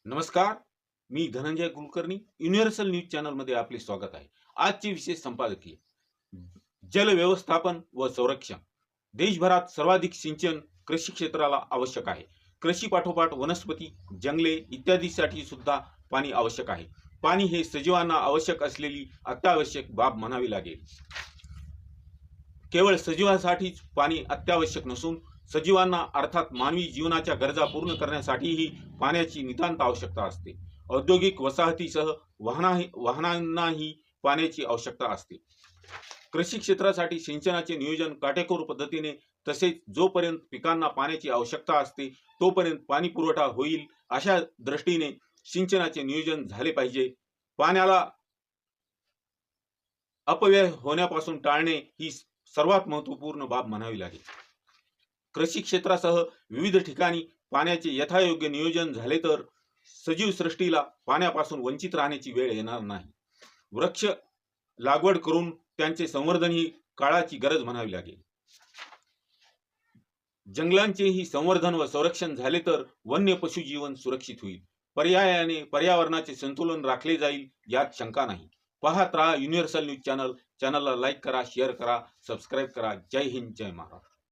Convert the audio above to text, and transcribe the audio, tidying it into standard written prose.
नमस्कार. मी Dhananjay Kulkarni. Universal news चॅनलमध्ये आपले स्वागत आहे. आजचे विशेष संपादकीय जल व्यवस्थापन व संरक्षण. देशभरात सर्वाधिक सिंचन कृषी क्षेत्राला आवश्यक आहे. कृषी पाठोपाठ वनस्पती, जंगले इत्यादीसाठी सुद्धा पाणी आवश्यक आहे. पाणी हे सजीवांना आवश्यक असलेली अत्यावश्यक बाब म्हणावी लागेल. केवळ सजीवांसाठीच पाणी अत्यावश्यक नसून सजीवांना अर्थात मानवी जीवनाच्या गरजा पूर्ण करण्यासाठीही पाण्याची नितांत आवश्यकता असते. औद्योगिक वसाहतीसह वाहनांनाही पाण्याची आवश्यकता असते. कृषी क्षेत्रासाठी सिंचनाचे नियोजन काटेकोर पद्धतीने तसेच जोपर्यंत पिकांना पाण्याची आवश्यकता असते तोपर्यंत पाणी पुरवठा होईल अशा दृष्टीने सिंचनाचे नियोजन झाले पाहिजे. पाण्याला अपव्यय होण्यापासून टाळणे ही सर्वात महत्त्वपूर्ण बाब म्हणावी लागेल. कृषी क्षेत्रासह विविध ठिकाणी पाण्याचे यथायोग्य नियोजन झाले तर सजीव सृष्टीला पाण्यापासून वंचित राहण्याची वेळ येणार नाही. वृक्ष लागवड करून त्यांचे संवर्धन ही काळाची गरज म्हणावी लागेल. जंगलांचेही संवर्धन व संरक्षण झाले तर वन्य पशुजीवन सुरक्षित होईल. पर्यायाने पर्यावरणाचे संतुलन राखले जाईल यात शंका नाही. पाहत राहा युनिव्हर्सल न्यूज चॅनल. चॅनलला लाईक करा, शेअर करा, सबस्क्राईब करा. जय हिंद, जय महाराष्ट्र.